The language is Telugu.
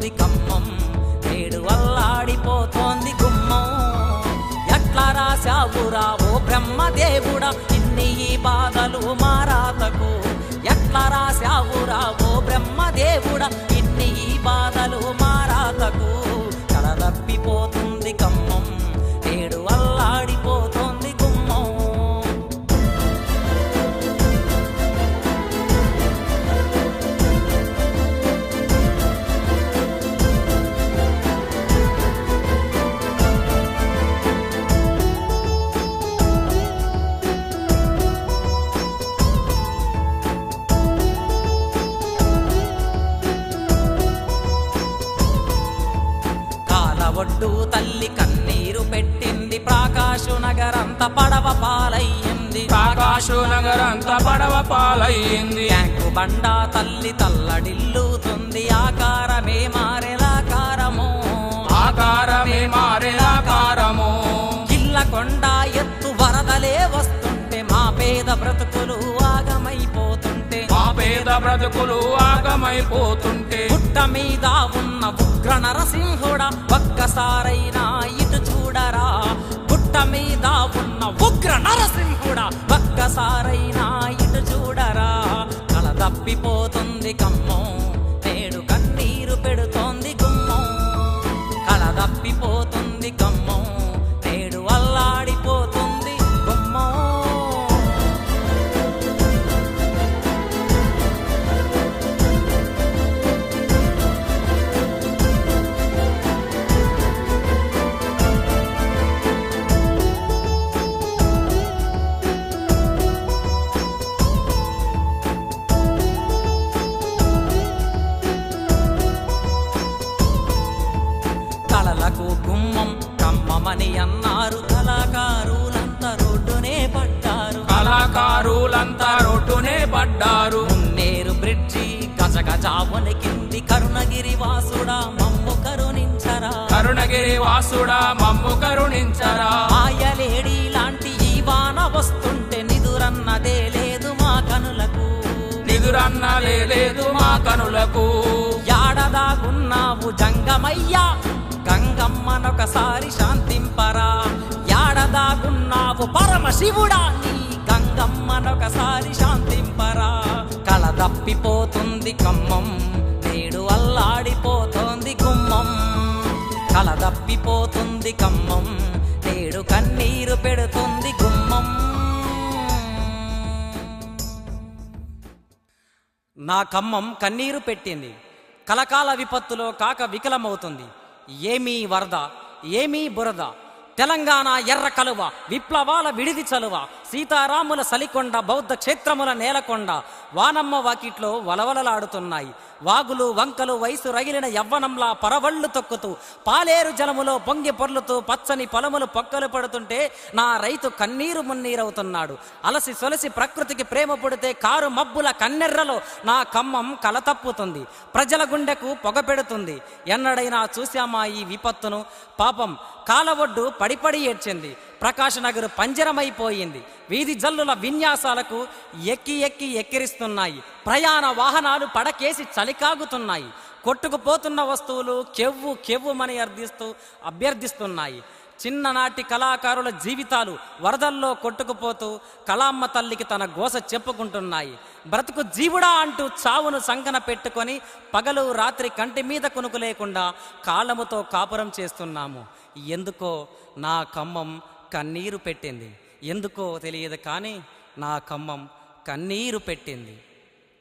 పోతుంది ఖమ్మం, నేడు అల్లాడిపోతోంది గుమ్మం. ఎట్లా రాశావురా ఓ బ్రహ్మదేవుడా ఇన్ని ఈ బాధలు మారాతకు, ఎట్లా రాశావురా ఓ బ్రహ్మదేవుడా ఇన్ని ఈ బాధలు మారాతకు. కలదప్పిపోతుంది ఖమ్మం, నేడు అల్లాడిపోతోంది గుమ్మం. ఒడ్డు తల్లి కన్నీరు పెట్టింది, ప్రకాశు నగరంత పడవ పాలయ్యింది, ప్రకాశు నగరంత పడవ పాలయ్యింది. ట్యాంకు బండ తల్లి తల్లడిల్లుతుంది, ఆకారమే మారెలాకారము, ఆకారమే మారెలాకారము. కిల్ల కొండ ఎత్తు వరదలే వస్తుంటే మా పేద బ్రతుకులు ఆగమైపోతుంటే, మా పేద బ్రతుకులు ఆగమైపోతుంటే, పుట్ట మీద ఉన్న ఉగ్ర నరసింహుడా ఒక్కసారైనా ఇటు చూడరా, పుట్ట మీద ఉన్న ఉగ్ర నరసింహుడా ఒక్కసారైనా ఇటు చూడరా. కలదప్పిపోతుంది ఖమ్మం, నేడు కన్నీరు పెడుతోంది గుమ్మం. కలదప్పిపోతుంది ఖమ్మం, నేడు అల్లాడిపోతుంది గుమ్మం. కళలకు గుమ్మం ఖమ్మమని అన్నారు, కళాకారులంతా రోడ్డునే పడ్డారు, కళాకారులంతా రోడ్డునే పడ్డారు. మున్నేరు బ్రిడ్జి గజగజా వణికింది, కరుణగిరి వాసుడా మమ్ము కరుణించరా, కరుణగిరి వాసుడా మమ్ము కరుణించరా. మాయలేడి లాంటి ఈ వాన వస్తుంటే నిదురన్నదే లేదు మా కనులకు, నిదురన్నదే లేదు మా కనులకు. యాడదాగున్నావు జంగమయ్యా గంగమ్మనొకసారి శాంతింపరా, యాడదాగున్నావు పరమశివుడా నీ గంగమ్మనొకసారి శాంతింపరా. కలదప్పిపోతుంది ఖమ్మం, నేడు అల్లాడిపోతోంది గుమ్మం. కలదప్పిపోతుంది ఖమ్మం, నేడు కన్నీరు పెడుతుంది గుమ్మం. నా ఖమ్మం కన్నీరు పెట్టింది, కలకాల విపత్తులో కాక వికలమవుతుంది. ఏమీ వరద ఏమీ బురద, తెలంగాణ ఎర్ర కలువ విప్లవాల విడిది చలువ, సీతారాముల సలికొండ బౌద్ధ క్షేత్రముల నేలకొండ, వానమ్మ వాకిట్లో వలవలలాడుతున్నాయి వాగులు వంకలు, వయసు రగిలిన యవ్వనంలా పరవళ్ళు తొక్కుతూ పాలేరు జలములో పొంగి పొర్లుతూ పచ్చని పొలములు పొక్కలు పడుతుంటే నా రైతు కన్నీరు మున్నీరవుతున్నాడు. అలసి సొలసి ప్రకృతికి ప్రేమ పుడితే కారు మబ్బుల కన్నెర్రలో నా ఖమ్మం కలతప్పుతుంది, ప్రజల గుండెకు పొగ పెడుతుంది. ఎన్నడైనా చూశామా ఈ విపత్తును? పాపం కాలవొడ్డు పడిపడి ఏడ్చింది, ప్రకాశ్ నగర్ పంజరమైపోయింది, వీధి జల్లుల విన్యాసాలకు ఎక్కి ఎక్కి ఎక్కిరిస్తున్నాయి, ప్రయాణ వాహనాలు పడకేసి చలికాగుతున్నాయి, కొట్టుకుపోతున్న వస్తువులు కెవ్వు కెవ్వుమని అభ్యర్థిస్తున్నాయి. చిన్ననాటి కళాకారుల జీవితాలు వరదల్లో కొట్టుకుపోతూ కళామ్మ తల్లికి తన గోస చెప్పుకుంటున్నాయి. బ్రతుకు జీవుడా అంటూ చావును సంకన పెట్టుకొని పగలు రాత్రి కంటి మీద కునుకు లేకుండా కాళ్ళముతో కాపురం చేస్తున్నాము. ఎందుకో నా ఖమ్మం కన్నీరు పెట్టింది, ఎందుకో తెలియదు కానీ నా ఖమ్మం కన్నీరు పెట్టింది.